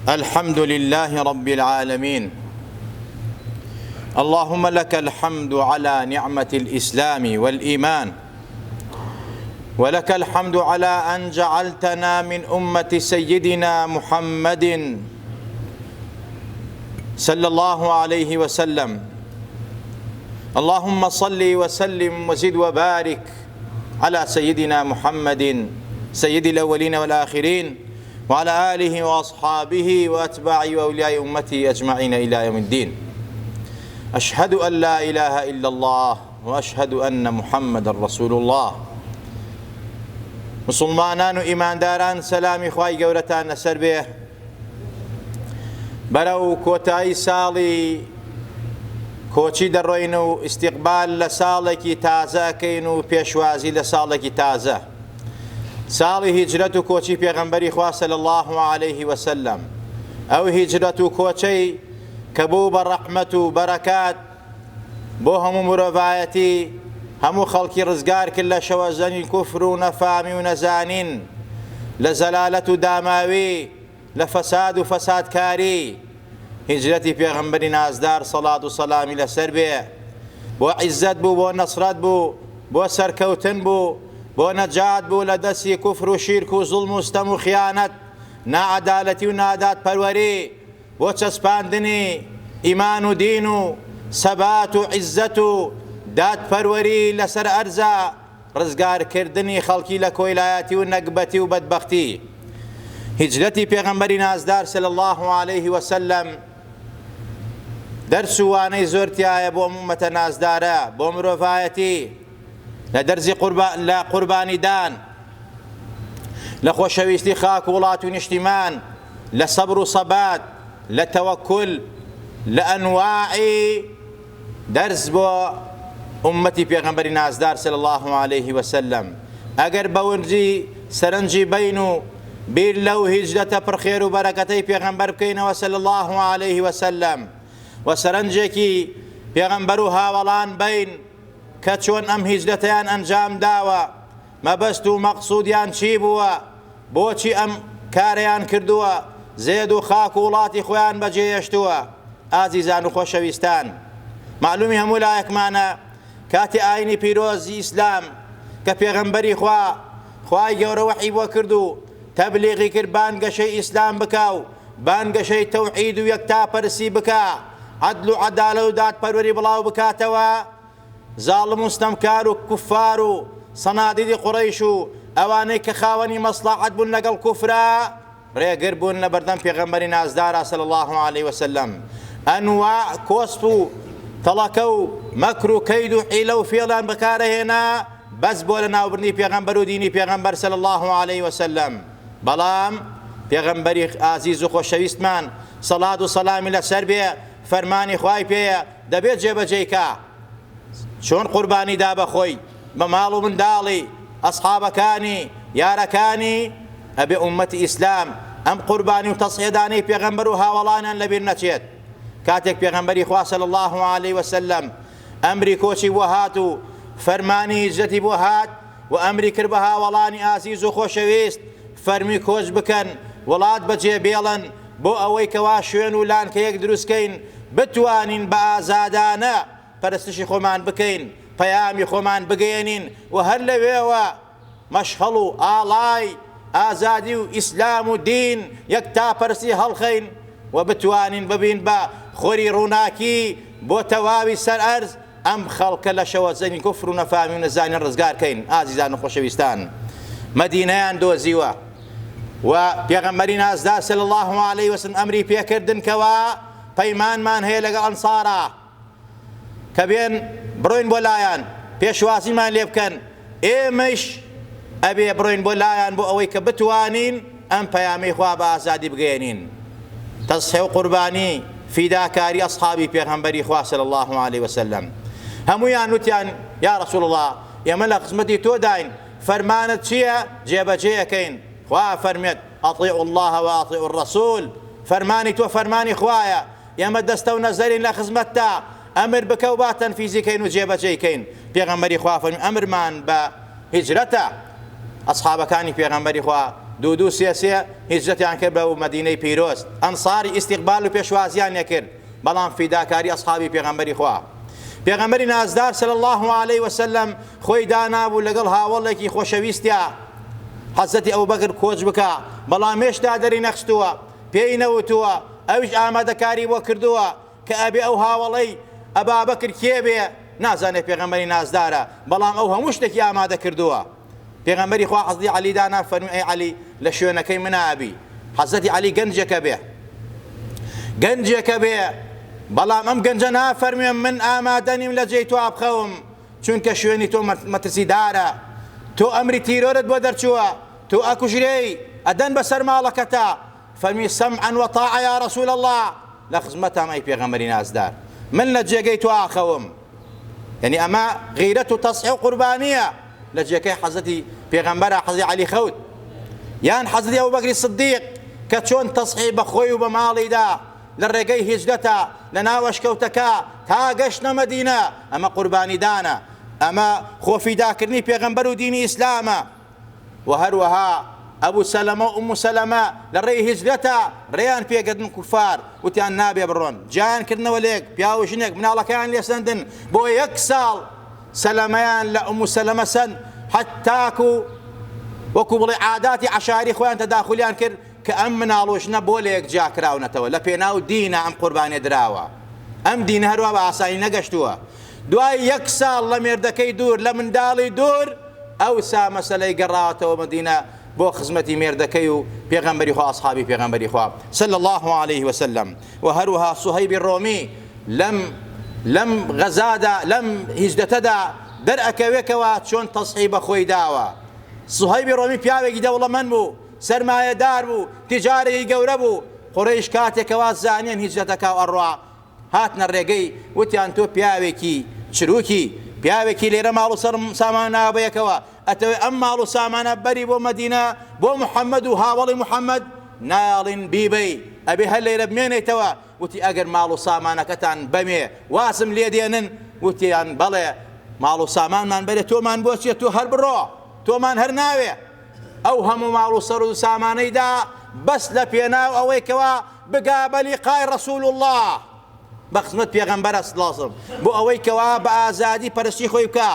الحمد لله رب العالمين. اللهم لك الحمد على نعمة الإسلام والإيمان، ولك الحمد على أن جعلتنا من أمة سيدنا محمد صلى الله عليه وسلم. اللهم صل وسلم وزد وبارك على سيدنا محمد سيد الأولين والآخرين، وعلى آله وأصحابه وأتباعه وأولياء أمته أجمعين إلى يوم الدين. أشهد أن لا إله إلا الله وأشهد أن محمد رسول الله. مسلمانان و ئیمانداران، سەلامی خوای گەورەتان لەسەر بێ. بەرەو کۆتایی ساڵی کۆچی دەڕۆین و ئیستیقبال لە ساڵێکی تازە ئەکەین و پێشوازی لە ساڵێکی تازە، ساڵی هیجرەت و کۆچی پێغەمبەری خوا صلی الله عليه وسلم. ئەو هیجرەت و کۆچەی کە بوو بە ڕەحمەت و بەرەکات بۆ هەموو مرۆڤایەتی، هەموو خەڵکی ڕزگار کرد لە شەوەزەنی کوفر و نەفامی و نەزانین، لە زەلالەت و داماوی، لە فەساد و فەسادکاری. هیجرەتی پێغەمبەری نازدار سەڵات و سەلامی لەسەر بێ بۆ عیزەت بوو، بۆ نەسرەت بوو، بۆ سەرکەوتن بوو، بۆ نەجات بوو لە دەستی کوفر و شیرک و زوڵم و ستەم و خیانەت، نائەدالەتی و نادات پەروەری، بۆ چەسپاندنی ئیمان و دین و سەبات و عیزەت و دادپەروەری لەسەر ئەرزە، ڕزگارکردنی خەڵکی لە کۆیلایەتی و نەکبەتی و بەدبەختی. هیجرەتی پێغەمبەری نازدار صلی الله عليه وسلم دەرس و وانەی زۆرتیایە بۆ ئومەتە نازدارە، بۆ مرۆڤایەتی، لە دەرزی لە قوربانیدان، لە خۆشەویستی خاک و وڵات و نیشتیمان، لە سەبر و سەبات، لە تەوەکل، لە ئەنواعی دەرس بۆ ئومەتی پێغەمبەری نازدار صلی الله عليه وسلم. ئەگەر بەورجی سەرنجی بین و بیر لەو هیجرەتە پڕخێر و بەرەکەتەی پێغەمبەر بکەینەوە صلی الله عليه وسلم، و سەرنجێکی پێغەمبەر و هاوڵان بین کە چۆن ئەم هیجرەتەیان ئەنجام داوە، مەبەست و مەقسوودیان چی بووە، بۆچی ئەم کارەیان کردووە، زێد و خاک و وڵاتی خۆیان بەجێهێشتووە. ئازیزان و خۆشەویستان، معلومی هەموو لایەکمانە کاتی ئاینی پیرۆزی ئیسلام کە پێغەمبەری خوای گەورە وحی بۆ کرد و تەبلیغی کرد بانگەشەی ئیسلام بکا و بانگەشەی تەوحید و یەکتاپەرستی بکا، عەدل و عەدالە و دادپەروەری بڵاو بکاتەوە، زاڵم و ستەمکار و کوفار و سەنادیدی قوڕەیش و ئەوانەی کە خاوەنی مەسلحەت بوون لەگەڵ کوفرا ڕێگر بوون لە بەردەم پێغەمبەری نازدارە صلی الله عليه وسلم. ئەنواع کۆسپ و تەڵەکە و مەکر و کەید و حیلە و فێڵیان بەکارەهێنا بەس بۆ لە ناوبردنی پێغەمبەر و دینی پێغەمبەر صلی الله عليه وسلم. بەڵام پێغەمبەری ئازیز و خۆشەویستمان سەڵات و سەلامی لەسەر بێ فەرمانی خوای پێیە دەبێت جێبەجێیکا، چۆن قوربانی دا بە خۆی، بە ماڵ و منداڵی، ئەسحابەکانی، یارەکانی، ئەبێ ئومەتی ئیسلام ئەم قوربانی و تەسحیەدانەی پێغەمبەر و هاوڵانیان لەبیر نەچێت. کاتێک پێغەمبەری خوا صلی الله عليه وسلم ئەمری کۆچی بۆ هات و فەرمانی هیجرەتی بۆ هات و ئەمری کرد بە هاوڵانی ئازیز و خۆشەویست فەرمی کۆچ بکەن، وڵات بەجێ بێڵن، بۆ ئەوەی کەوا شوێن و لانکە یەک دروستکەین، بتوانین بە ئازادانە پەرستشی خۆمان بکەین، پەیامی خۆمان بگەێنین و هەر لەوێوە مەشهەڵ و ئاڵای ئازادی و ئیسلام و دین یەکتاپەرستی هەڵخەین و بتوانین ببین بە خۆری ڕووناکی بۆ تەواوی سەر ئەرز ئەم خەڵکە لە شەوەزەنی کوفر و نەفامی و نەزانین ڕزگارکەین. ئازیزان و خۆشەویستان، مەدینەیان دۆزیوە و پێغەمبەری نازدار صلی الله عليه وسلم ئەمری پێکردن کەوا پەیمانمان هەیە لەگەڵ ئەنسارە کە بێن بڕۆین بۆ لایەن پێشوازیمان لێ بکەن، ئێمەش ئەبێ بڕۆین بۆ لایەن بۆ ئەوەی کە بتوانین ئەم پەیامەی خوا بە ئازادی بگەێنین. تەسحیە و قوربانی، فیداکاری ئەسحابی پێغەمبەری خوا صلی الله عليه وسلم هەموویان وتیان یا رسول الله ئێمە لە خزمەتی تۆ داین، فەرمانت چییە؟ جێبەجێەکەین. خوا فەرمێت ئەطیعوا الله وأطیعوا الرسول، فەرمانی تۆ فەرمانی خوایە، ئێمە دەستە و نەزەرین لە خزمەتتا، ئەمر بکە و با تەنفیزیکەین و جێبەجێیکەین. پێغەمبەری خوا فەرمی ئەمرمان بە هیجرەتە. ئەسحابەکانی پێغەمبەری خوا دوو سێ هیجرەتیان کرد بە مەدینەی پیرۆست ئەنساری ئیستیقبال و پێشوازیان نەکرد بەڵام فیداکاری ئەسحابی پێغەمبەری خوا پێغەمبەری نازدار صلی الله علیه وسلم خۆی دانابوو لەگەڵ هاوڵێکی خۆشەویستیە حەزەتی ئەبوبەکر کۆچ بکە بەڵام هێشتا دەری نەخستووە پێی نەوتووە ئەویش ئامادەکاری بۆ کردووە کە ئەبێ ئەو هاوڵەی ئەبابەکر کێ بێ نازانێت پێغەمبەری نازدارە بەڵام ئەو هەموو شتێکی ئامادە کردووە پێغەمبەری خوا حەزەتی عەلی دانا فەرمووی ئەی عەلی لە شوێنەکەی من ئابی حەزەتی عەلی گەنجێکە بێ بەڵام ئەم گەنجە نافەرموێن من ئامادە نیم لە جێی تۆ ئابخەوم چونکە شوێنی تۆ مەترسیدارە تۆ ئەمری تیرۆرت بۆ دەرچووە تۆ ئەکوژرەی ئەدەن بەسەر ماڵەکەتە فەرمی سەمعا وەطاعە یا رەسوول الله لە خزمەتام ئەی پێغەمبەری نازدار من لە جێگەی تۆ ئاخەوم یعنی ئەمە غیرەت و تەسحیح و قوربانیە لە جێگەی حەزەتی پێغەمبەرە حەزەتی عەلی خەوت یان حەزەتی ئەبوبەکری سدیق کە چۆن تەسحیح بە خۆی و بە ماڵیدا لە ڕێگەی هیجرەتە لە ناو ئەشکەوتەکە تا گەشتە مەدینە ئەمە قوربانیدانە ئەمە خۆفیداکردنی پێغەمبەر و دینی ئیسلامە و هەروەها ئەبوو سەلەمە و ئومو سەلەمە لە ڕێی هیجرەتە ڕێیان پێگەدن کوفار وتیان نابێ بڕۆن جیانکردنەوە لێک پیا و ژنێک مناڵەکەیان لێسەندن بۆ 1 ساڵ سەلەمەیان لە ئومو سەلەمە سەند حتاکو وەکو بڵێ عاداتی عەشایری خۆیان تەداخولیان کرد کە ئەم مناڵۆژنە بۆ لە یەکجا کراونەتەوە لە پێناو دینە ئەم قوربانیە دراوە ئەم دینە هەروە بە ئاسانی نەگەشتووە دوای 1 ساڵ لە مێردەکەی دوور لە منداڵی دوور ئەوسا مەسەلەی گەڕاوەتەوە مەدینە بۆ خزمەتی مێردەکەی و پێغەمبەری خوا ئەسحابی پێغەمبەری خوا صلی الله عليه وسلم و هەروەها سوهەیبی ڕۆمی لەم غەزادا لەم هیجرەتەدا دەرئەکەوێتەوە چۆن تەسحیح بە خۆی داوە سوهەیبی ڕۆمی پیاوێکی دەوڵەمەند بوو سەرمایەدار بوو تیجارێکی گەورە بوو قوڕەیش کاتێکەوە زانیان هیجرەتەکە و ئەڕوا هاتنە ڕێگەی وتیان تۆ پیاوێکی چروکی پیاوێکی لێرە ماڵ و سامان نابەیەکەوە ئەتەوێ ئەم ماڵ و سامانە بەری بۆ مەدینە بۆ محەممەد و هاوڵی محەممەد ناڵین بیبەی ئەبێ هەر لێرە بمێنێتەوە وتی ئەگەر ماڵ و سامانەکەتان بەمێ واسم لێ دێنن وتیان بەڵێ ماڵ و سامانمان بەرێ تۆمان بۆچیە تۆ هەر بڕۆ تۆمان هەر ناوێ ئەو هەموو ماڵ و سەر و سامانەیدا بەس لە پێناو ئەوەیکەوە بگا بە لیقای ڕەسوول الله بە خزمەت پێغەمبەرە سڵاسم بۆ ئەوەی کەوا بە ئازادی پەرستی خۆی بکە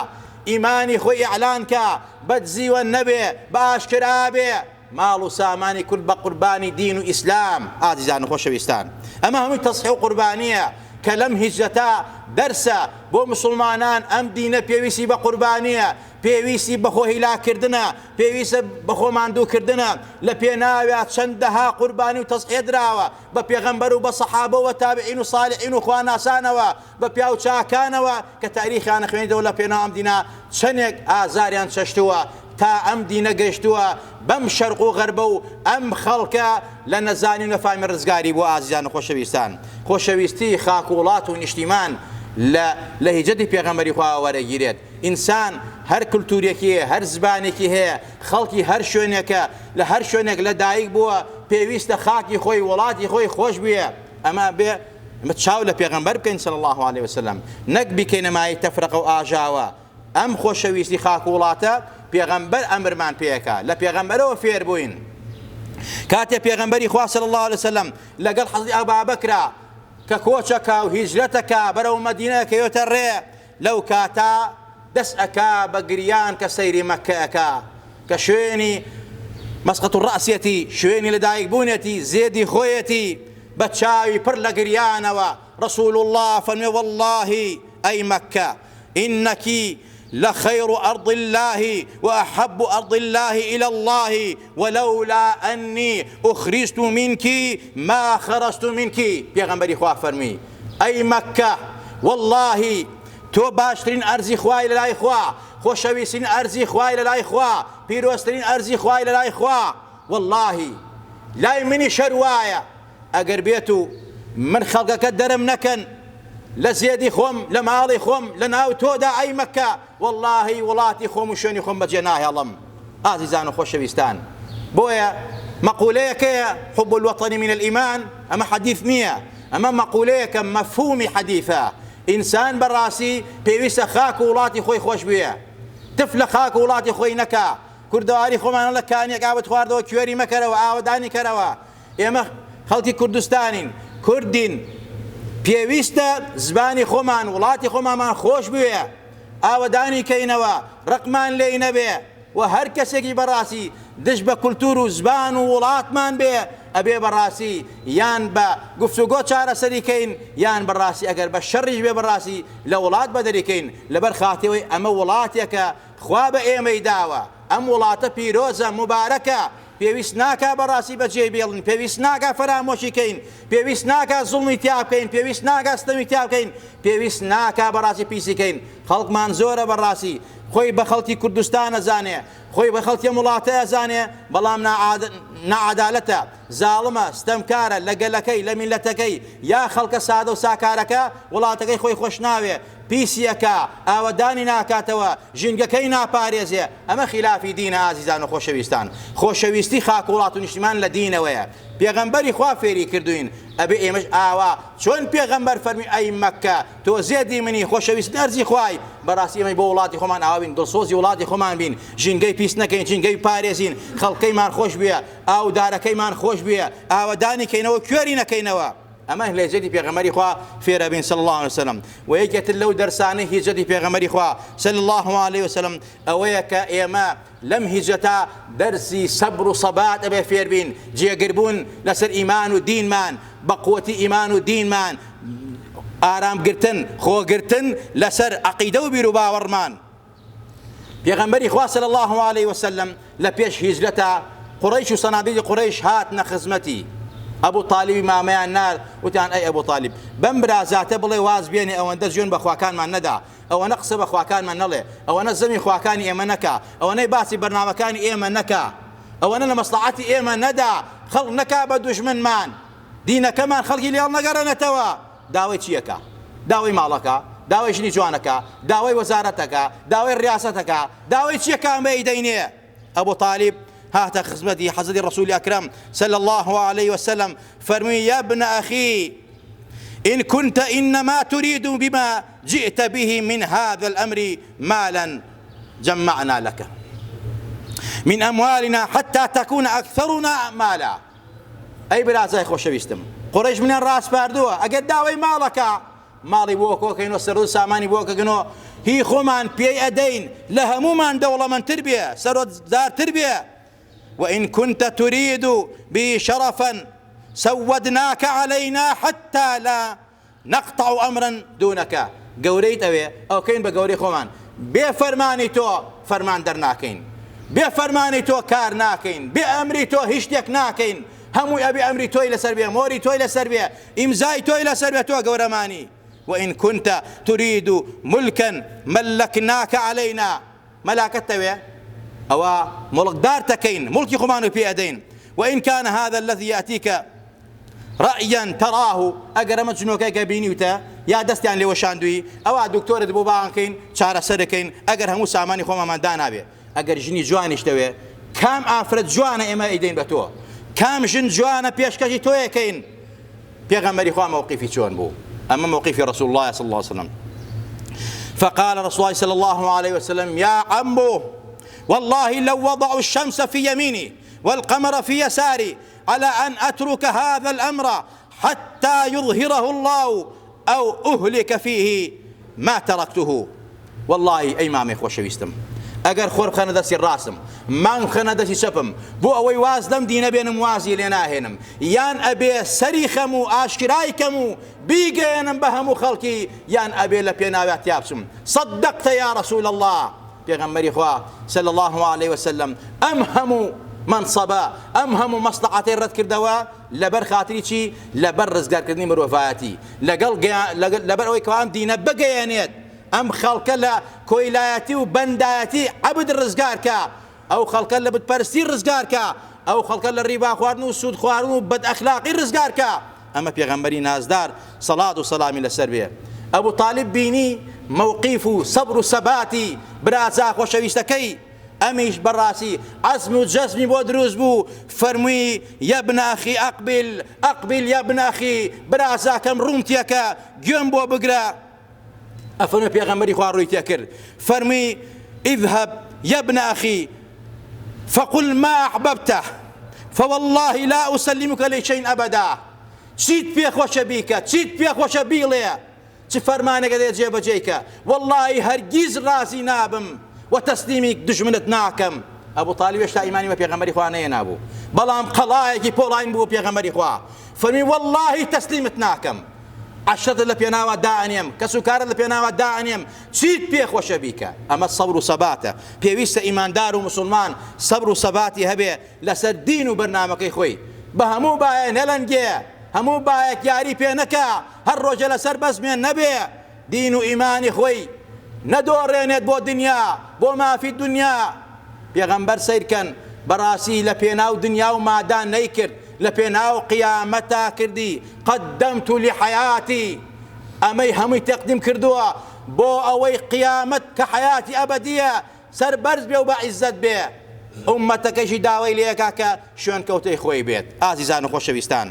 ئیمانی خۆی ئیعلان کە بەدزیوە نەبێ بە ئاشکرا بێ ماڵ و سامانی کورد بە قوربانی دین و ئیسلام ئازیزان و خۆشەویستان ئەمە هەمووی تەسحیح و قوربانیە کە لەم هیجرەتە دەرسە بۆ مسلمانان ئەم دینە پێویستی بە قوربانیە پێویستی بەخۆ هیلاکردنە پێویستە بەخۆ ماندووکردنە لە پێناویا چەندەها قوربانی و تەسحیح دراوە بە پێغەمبەر و بە سەحابە و تابعین و ساڵحین و خواناسانەوە بە پیاو چاکانەوە کە تاریخیان خوێندەوە لە پێناو ئەم دینە چەندێک ئازاریان چەشتووە تا ئەم دینە گەشتووە بەم شەرق و غەربە و ئەم خەڵکە لە نەزانی و نەفامی ڕزگاری بۆ ئازیزان و خۆشەویستان خۆشەویستی خاک و وڵات و نیشتیمان لە هیجرەتی پێغەمبەری خوا وەرەگیرێت ئینسان هەر کولتورێکی هەیە هەر زبانێکی هەیە خەڵکی هەر شوێنێکە لە هەر شوێنێک لە دایک بووە پێویستە خاکی خۆی وڵاتی خۆی خۆش بووە ئەمە بێ چاو لە پێغەمبەر بکەین صلی الله عليه وسلم نەک بیکەینە مای تەفرەقە و ئاژاوە ئەم خۆشەویستی خاک و وڵاتە پێغەمبەر ئەمرمان پێیەکە لە پێغەمبەرەوە فێر بووین کاتێ پێغەمبەری خوا صلی الله عليه وسلم لەگەڵ حەزرەتی ئەبابەکرا کە کۆچەکە و هیجرەتەکە بەرەو مەدینە کەوێتە ڕێ لەو کاتە دەست ئەکا بە گریان کە سەیری مەککە ئەکا کە شوێنی مەسقەت الڕەسیەتی شوێنی لەدایک بوونێتی زێدی خۆیەتی بە چاوی پڕ لە گریانەوە رسول الله فەرمێ والله ئەی مەککە ئینەکی لخير أرض الله وأحب أرض الله إلى الله ولولا أني أخرجت منك ما خرجت منك پیغمبری خوا فرمی أي مكة والله تو باشترین أرزي خواهی للای خوا خوشویسترین أرزي خواهی للای خوا پیروسترین أرزي خواهی للای خوا والله لای منی شروايا أقر بيتو من خلقك درم نكن لزيدي خم لمالي خم لناو تودا أي مكة والله ولاتي خم وشوني خم بجناه اللهم عزيزان وخوشويستان بويا مقوليك حب الوطن من الإيمان أما حديث مية أما مقوليك مفهومي حديثة إنسان براسي بيويس خاك ولاتي خوي خوش بيه طفل خاك ولاتي خوي نكا کوردەواری خۆمانە لە کانێک ئاوت خواردەوە کوێری مەکەرەوە ئاوەدانی کەرەوە ئێمە خەڵکی کوردستانین کوردین پێویستە زمانی خۆمان وڵاتی خۆمانمان خۆش بوێ ئاوەدانی کەینەوە ڕقمان لێی نەبێ و هەر کەسێکی بەڕاستی دش بە کولتور و زبان و وڵاتمان بێ ئەبێ بەڕاستی یان بە گفتوگۆ چارەسەریکەین یان بەڕاستی ئەگەر بە شەڕیش بێ بەڕاستی لە وڵات بەدەریکەین لەبەر خاتەوەی ئەمە وڵاتێکە خوا بە ئێمەی داوە ئەم وڵاتە پیرۆزە مبارەکە پێویست ناکا بەڕاستی بەجێ بێڵن پێویست ناکا فەرامۆشیکەین پێویست ناکا زوڵمی تیا بکەین پێویست ناکا ستەمی تیا بکەین پێویست ناکا بەڕاستی پیسیکەین خەڵکمان زۆرە بەڕاستی خۆی بە خەڵکی کوردستان ئەزانێ خۆی بە خەڵکی وڵاتە ئەزانێ بەڵام نەعادالەتە زاڵمە ستەمکارە لە گەلەکەی لە میلەتەکەی یا خەڵکە سادە و ساکارەکە وڵاتەکەی خۆی خۆش ناوێ پیسیەکە ئاوەدانی ناکاتەوە ژینگەکەی ناپارێزێ ئەمە خلافی دینە ئازیزان و خۆشەویستان خۆشەویستی خاک وڵات و نیشتمان لە دینەوەیە پێغەمبەری خوا فێری کردوین ئەبێ ئێمەش ئاوا چۆن پێغەمبەر فەرمی ئەی مەککە تۆ زێدی منی خۆشەویست نەرزی خوای بەڕاستی ئێمەی بۆ وڵاتی خۆمان ئاوین دڵسۆزی وڵاتی خۆمان بین ژینگەی پیس نەکەین ژینگەی پارێزین خەڵکەیمان خۆش بێ ئاودارەکەیمان خۆش بێ ئاوەدانی کەینەوە کوێری نەکەینەوە ئەمە لێجێتی پێغەمبەری خوا فێرە بین صلی الله عليه وسلم و یەکێتر لەو دەرسانەی هیجرەتی پێغەمبەری خوا صلی الله عليه وسلم ئەوەیە کە ئێمە لەم هیجرەتە دەرسی سەبر و سەبات ئەبێ فێر بین جێگربوون لەسەر ئیمان و دینمان بەقوەتی ئیمان و دینمان ئارامگرتن خۆگرتن لەسەر عەقیدە و بیر و باوەڕمان پێغەمبەری خوا صلی الله عليه وسلم لە پێش هیجرەتە قوڕەیش و سەنادیدی قوڕەیش هاتنە خزمەتی ئەبوو تالیبی مامەیان نار وتیان ئەی ئەبوو تالیب بەم برازاتە بڵێ واز بێنێ ئەوەندە ژیان بە خواکانمان نەدا ئەوەنە قسە بە خواکانمان نەڵێ ئەوەنە زەمی خواکانی ئێمە نەکا ئەوەنەی باسی بەرنامەکانی ئێمە نەکا ئەوەنە لە مەسلحەتی ئێمە نەدا خەڵک نەکا بە دوژمنمان دینەکەمان خەڵکی لێڵ نەگەڕێنێتەوە داوای چیەکە داوای ماڵەکە داوای ژنی جوانەکە داوای وەزارەتەکە داوای ڕیاسەتەکە داوای چیەکە ئەمەی دەینێ ئەبوو تالیب هات خزمتي حضرت الرسول الأكرم صلى الله عليه وسلم فرمي يا ابن أخي إن كنت إنما تريد بما جئت به من هذا الأمر مالا جمعنا لك من أموالنا حتى تكون أكثرنا مالا أي برازاي خوشويستم قريش من الراس باردوه أقد داوي مالك ماڵی بۆ کۆکەین و سەر و سامانی بۆ کەگنەوە هی خۆمان پێی ئەدەین لە هەمومان دەوڵەمەندتر بێ سەرۆتدارتر بێ وإن كنت تريد به شرفا سودناك علينا حتى لا نقطع أمرا دونك گەورەیت ئەوێ ئەو کەین بە گەورەی خۆمان بێ فەرمانی تۆ فەرمان دەرناکەین بێ فەرمانی تۆ کار ناکەین بێ ئەمری تۆ هیچ شتێک ناکەین هەمووی ئەبێ ئەمری تۆی لەسەر بێ مۆری تۆی لەسەر بێ ئیمزای تۆی لەسەر بێ تۆ گەورەمانی وإن كنت تريد ملكا ملكناك علينا ملاكت تەوێ ئەوە مڵکدار تەکەین مڵکی خۆمان و پێ ئەدەین وإن كان هذا الذي يأتيك رأيا تراه ئەگەر ئەمە جنۆکەی کە بینیوتە یا دەستیان لێوە شاندووی ئەوە دکتۆرت بۆ باوانکەین چارەسەرەکەین ئەگەر هەموو سامانی خۆمانمان دانابێ ئەگەر ژنی جوانیش دەوێ کام ئافرەت جوانە ئێمە ئەیدەین بە تۆ کام ژن جوانە پێشکەشی تۆیەکەین پێغەمبەری خوا موقفی چۆن بوو أما موقف رسول الله صلى الله عليه وسلم فقال رسول الله صلى الله عليه وسلم يا عمو والله لو وضعوا الشمس في يميني والقمر في يساري على أن أترك هذا الأمر حتى يظهره الله أو أهلك فيه ما تركته والله أي مامي خوشويستم ئەگەر خۆر بخەنە دەستی ڕاستم مانگ بخەنە دەستی چەپم بۆ ئەوەی واز لەم دینە بێنم وازی لێ ناهێنم یان ئەبێ سەری خەم و ئاشکرای کەم و بیگەێنم بە هەموو خەڵکی یان ئەبێ لە پێناوات یابچم صدقت يا رسول الله پێغەمبەری خوا صلى الله عليه وسلم ئەم هەموو منصبە ئەم هەموو مەسلحەتەی ڕەت کردەوە لەبەر خاتری چی لەبەر ڕزگارکردنی مرۆڤایەتی لەبەر ئەوەی کەوا ئەم دینە بگەیەنێت ئەم خەڵکە لە کۆیلایەتی و بەندایەتی عەبد ڕزگارکە ئەو خەڵکە لە بتپەرستی ڕزگارکە ئەو خەڵکە لە ڕیبا خواردن و سوود خواردن و بەدئەخلاقی ڕزگارکە ئەمە پێغەمبەری نازدار سەڵات و سەلامی لەسەر بێ ئەبوو تاالب بینی موقیف و سەبر و سەباتی برازا خۆشەویستەکەی ئەمیش بەڕاستی عەزم و جەزمی بۆ دروست بوو فەرمووی یا ابن ئەخی ئەقبل یا ابن ئەخی برازاکەم ڕوونتیەکە گوێم بۆ بگرە ئەفەرمووی پێغەمبەری خوا ڕووی تێ کرد فەرمووی اذهب یا ابن ئەخی فقل ما أحببته فوالله لا أسلمك لشيء أبدا. چیت پێ خۆشە بیکە، چیت پێ خۆشە بیڵێ، چ فەرمانێکە دێت جێبەجێیکە، وەڵڵاهی هەرگیز ڕازی نابم و تەسلیمی دژمنت ناکەم. ئەبوو تاالب هێشتا ئیمانی بە پێغەمبەری خوا نەهێنابوو، بەڵام قەڵایەکی پۆڵاین بوو پێغەمبەری خوا، فەرمی وەڵڵاهی تەسلیمت ناکەم، عەشرەتت لە پێناوە دائەنێم، کەسوکارت لە پێناوە دائەنێم، چیت پێ خۆشە بیکە. ئەمە سەبر و سەباتە. پێویستە ئیماندار و مسلمان سەبر و سەباتی هەبێ لەسەر دین و بەرنامەکەی خۆی، بە هەموو باە نەلەنگێ، هەموو باەک یاری پێ نەکا، هەر ڕۆژە لەسەر بەزمێن نەبێ، دین و ئیمانی خۆی نەدۆڕێنێت بۆ دنیا، بۆ مافی دنیا. پێغەمبەر سەیرکەن بەڕاستی لە پێناو دنیا و مادان نەیکرد، لە پێناو قیامەتا کردی قەدەمت لحەیاتی، ئەمەی هەمووی تەقدیم کردووە بۆ ئەوەی قیامەت کە حەیاتی ئەبەدیە سەر بەرز بێ و بە عیززەت بێ، ئوممەتەکەیشی داوای لێکا کە شوێن کەوتەی خۆی بێت. ئازیزان و خۆشەویستان،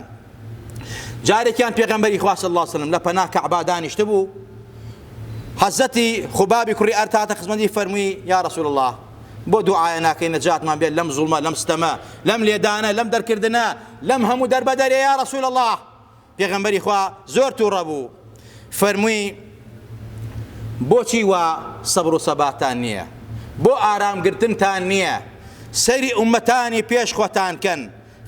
جارێکیان پێغەمبەری خوا صلی الله علیه وسلم لە پەناه کەعبا دانیشتە بوو، حەزەتی خوبابی کوڕی ئەرتاتە خزمەتی فەرمووی یا رسول الله بۆ دوعایە ناکەی نەجاتمان بێت لەم زوڵمە، لەم ستەمە، لەم لێدانە، لەم دەرکردنە، لەم هەموو دەربەدەرێ یا رسول الله. پێغەمبەری خوا زۆر تووڕە بوو، فەرمووی بۆچی وا سەبر و سەباتان نییە، بۆ ئارامگرتنتان نییە، سەیری ئومەتانی پێش خۆتان کەن.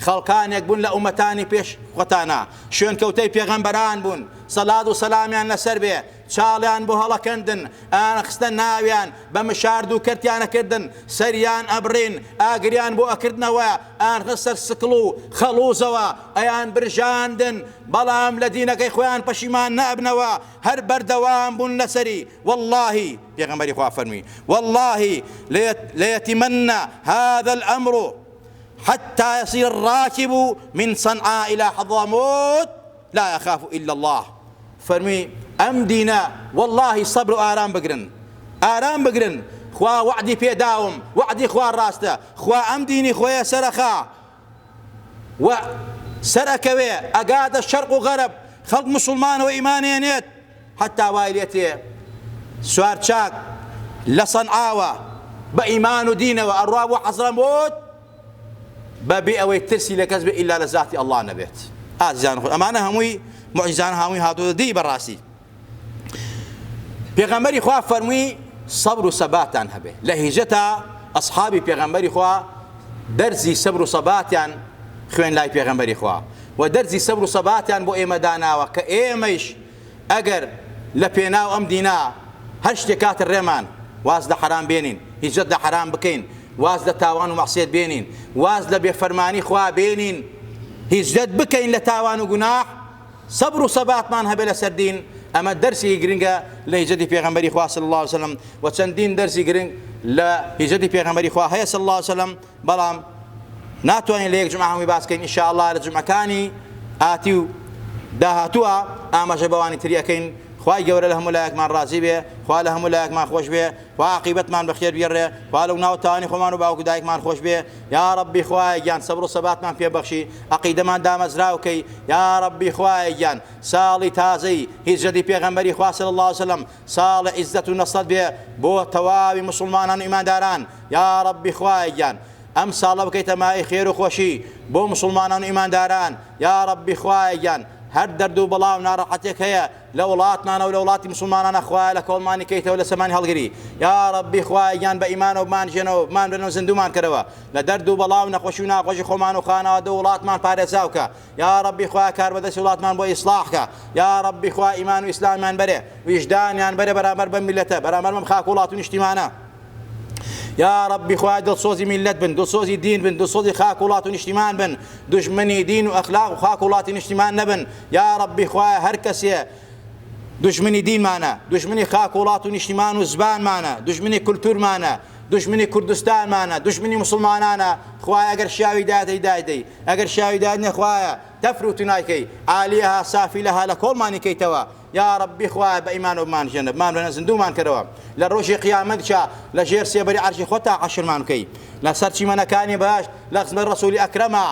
خەڵکانێک بوون لە ئومەتانی پێش خۆتانە، شوێن کەوتەی پێغەمبەران بوون، سەلات و سەلامیان لەسەر بێ، چاڵیان بۆ هەڵەکەندن، ئایان خستە ناویان، بە مشارد و کەرتیانەکردن، سەریان ئەبڕین، ئاگریان بۆ ئەکردنەوە، ئایان خستە سکڵ و خەڵوزەوە، ئەیان برژاندن، بەڵام لە دینەکەی خۆیان پەشیمان نەبنەوە، هەر بەردەوام بوون لەسەری. واللهی پێغەمبەری خوا فەرمووی واللهی ليتمن هذا الأمر حتى يصير الراكب من صنعاء إلى حضرموت لا يخاف إلا الله. فرمي أم دينا والله صبر آرام بقرن، آرام بقرن، خوا وعدي بيداوم، وعدي خوا راسته، خوا أم ديني خويا سرخا وسركوي أقاد الشرق وغرب، خلق مسلمان وإيمانينيت، حتى وايليتي سوار شاك لصنعاوة بإيمان ودين وأرواب وحضرموت بابي أوي ترسي لكذب إلا لذات الله نبيت. أعزائي أمانة هموي معجزان هموي هاتو دي براسي. پیغمبری خوا فرمووی صبر و سەباتان هەبێ، لە هیجەتا ئەصحابی پێغەمبەری خوا دەرزی سەبر و سەباتیان خوێن لای پێغەمبەری خوا و دەرزی سەبر و سەباتیان بۆ ئێمە داناوە کە ئێمەیش ئەگەر لە پێناو ئەم دینا هەر شتێک کاتە ڕێمان واز لە حرام بێنین، هیجەت لە حرام بکەین، واز لە تاوان و مەعسیەت بێنین، واز لە بێفەرمانی خوا بێنین، هیجەت بکەین لە تاوان و گوناح، سەبر و سەباتمان هەبێ لەسەر دین. ئەمە دەرسی گرنگە لە هیجەتی پێغەمبەری خوا صلی الله علیه وسلم و چەندین دەرسی گرنگ لە هیجەتی پێغەمبەری خوا هەیە صلی الله علیه وسلم، بەڵام ناتوانین لە یەک جمعە هەمووی باس بکەین. ئینشاءالله لە جمعەکانی ئاتی و داهاتووە ئاماژە بەوانی تری ئەکەین. خوای گەورە لە هەموو لایەکمان ڕازی بێ، خوا لە هەموو لایەکمان خۆش بێ، خوا عاقیبەتمان بەخێر بێڕێ، خوا لەو ناوەتوانی خۆمان و باوک و دایکمان خۆش بێ. یا ربی خوای گیان سەبر و سەباتمان پێبەخشی، عەقیدەمان دامەزراوکەی. یا ربی خوای گیان ساڵی تازەی هیجرەتی پێغەمبەری خوا صلی الله علیه وسلم ساڵی عیزەت و نەسرەت بێ بۆ تەواوی مسلمانان و ئیمانداران. یا ربی خوای گیان ئەم ساڵە بکەیتە مای خێر و خۆشی بۆ مسلمانان و ئیمانداران. یا ربی خوای گیان هەر دەرد و بەڵاو ناڕەحەتێک هەیە لە وڵاتمانە و لە وڵاتی مسلمانانە خوایە لە کۆڵمانی کەیتەوە لە سەمانی هەڵگری. یا ربی خوای گیان بە ئیمانەوە بمانژێنەوە بمان بێنەوە زیندومان کردەوە، لە دەرد و بەڵاو نەخۆشی و ناخۆشی خۆمان و خانەوادە و وڵاتمان پارێزاوکە. یا ربی خوای کار بەدەستی وڵاتمان بۆ ئیسلاحکە. یا ربی خوای ئیمان و ئیسلامیان بەرێ، ویژدانیان بەرێ بەرامبەر بەم میلەتە، بەرامبەر بەم خاک وڵات و نیشتیمانە. یا ربی خوای دڵسۆزی میلەت بن، دڵسۆزی دین بن، دڵسۆزی خاک وڵات و نیشتیمان بن، دژمنی دین و ئەخلاق و خاک وڵاتی نیشتیمان نەبن. یا ربی خوای هەر کەسێ دژمنی دینمانە، دژمنی خاک وڵات و نیشتیمان و زبانمانە، دژمنی کولتورمانە، دژمنی کوردستانمانە، دژمنی مسلمانانە، خوای ئەگەر شیاوی دادەی دایدەی، ئەگەر شیاوی دادنێ خوایە تەفروت نایکەی، عالیەها سافیلەها لە کۆڵمانی کەیتەوە. یا ربی خوای بە ئیمان و بمانژێنە، بمان بێنە زیندومان کردەوە، لە ڕۆژی قیامەتشا لە ژێر سێبەری عەرشی خۆتا حەشرمان بکەی، لەسەر چیمەنەکانی بەهەشت لە خزمەت ڕەسوولی ئەکرەما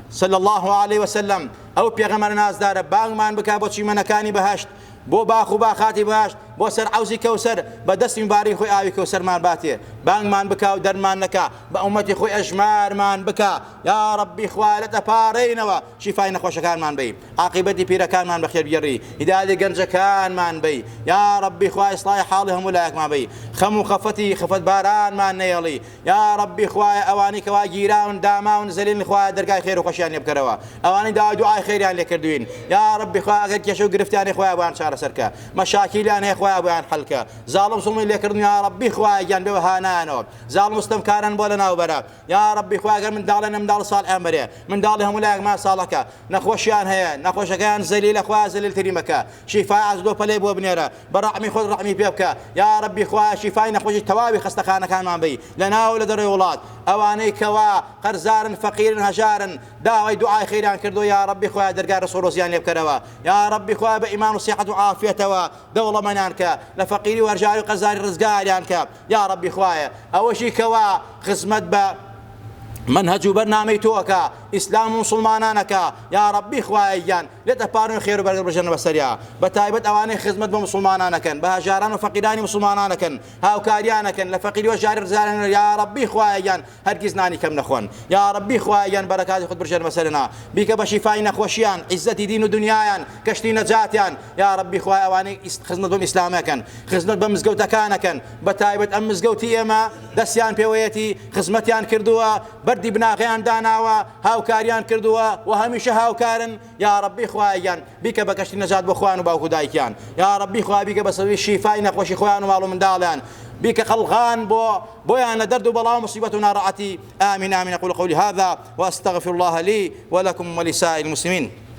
صلی الله علیه وسلم. ئەو پێغەمبەر نازدارە بانگمان بکا بۆ چیمەنەکانی بەهەشت، بۆ باخ و باخاتی بەهەشت. بۆ سەر عەوزی کەوسەر بە دەستی مبارەی خۆی ئاوی کەوسەرمان باتێ بانگمان بکە و دەرمان نەکا بە ئومەتی خۆی ئەژمارمان بکە یا ربی خوا لە دەپارڕینەوە شیفای نەخۆشەکانمان بی عاقبەتی پیرەکانمان بەخێر بگەڕی هیدایەتی گەنجەکانمان بی یا ربی خوا ئیسڵاحی حاڵی هەموو لایەکمان بی خەم و خەفەت بارانمان نەیەڵی یا ربی خوایە ئەوانی کەوا گیراون داماون زەلیل خوایە دەرگای خێر و خۆشیان لێ بکەرەوە ئەوانی داوای دوعای خێریان لێ کردوین یا ربی خوا ئەگەر کێشە و گرفتیانی خۆیان بۆیان چارەسەرکە مەشاکیلیان هەیە خۆیان بۆیان حەڵکە زاڵم زوڵمی لێکردن یا ربی خوایە گیان بێوە هانانەوە زاڵم مستەمکاران بۆ لە ناوبەرە یا ربی خوا ئەگەر منداڵە نەمنداڵ ساڵحیان بەرێ منداڵی هەموو لایەکمان ساڵەکە نەخۆشیان هەیە نەخۆشەکەیان زەلیلە خوا زەلیلتری مەکە شیفای عەزدۆ پەلەی بۆ بنێرە بە ڕەحمی خۆت ڕەحمی پێ بکە یا ربی خوا شیفای نەخۆشی تەواوی خەستەخانەکانمان بی لە ناو لە دەڕێ وڵات ئەوانەی کەوا قەرزارن فەقیرن هەژارن داوای دوعای خێریان کردو یا ربی خوا دەرگای ڕسوڵۆزیان لێ بکەرەوە یا ربی خوا بە ئیمان و سیحەت و عافیەتەوە دەوڵەمەندان کە لە فەقیری و هەرجاری و قەرزاری ڕزگاریان کە یا ربی خوایە ئەوەشی کەوا خزمەت بە منهج و بەرنامەی تۆکە ئیسلام و مسلمانانەکە یا ربی خوایەیان لێتە پارن خێر و بەرگەر بژێنە بەسەریا بە تایبەت ئەوانەی خزمەت بە مسلمانانەکەن بە هەژاران و فەقیرانی مسلمانانەکەن هاوکاریانەکەن لە فەقیری و هەژاری ڕزگاران یا ربی خوایەیان هەرگیز نانی کەم نەخۆن یا ربی خوایەیان بەرەکاتی خۆت بژێنە بەسەرنا بیکە بە شیفای نەخۆشیان عیزەتی دین و دنیایان کەشتی نەجاتیان یا ربی خوای ئەوانەی خزمەت بە ئیسلامەکەن خزمەت بە مزگەوتەکانەکەن بە تایبەت ئەم مزگەوتی ئێمە دەستیان پێوەیەتی خزمەتیان کردووە بەردی بناغیان داناوە هاوکاریان کردووە و هەمیشە هاوکارن یا ربی خوایەیان بیکە بە کەشتی نەجات بۆ خوان و باوکو دایکیان یا ربی خوای بیکە بە سەوی شیفای نەخۆشی خۆیان و ماڵ و منداڵیان بك خلغان بويا درد بلا مصيبتنا رأتي آمين آمين أقول قولي هذا وأستغفر الله لي ولكم ولسائر المسلمين.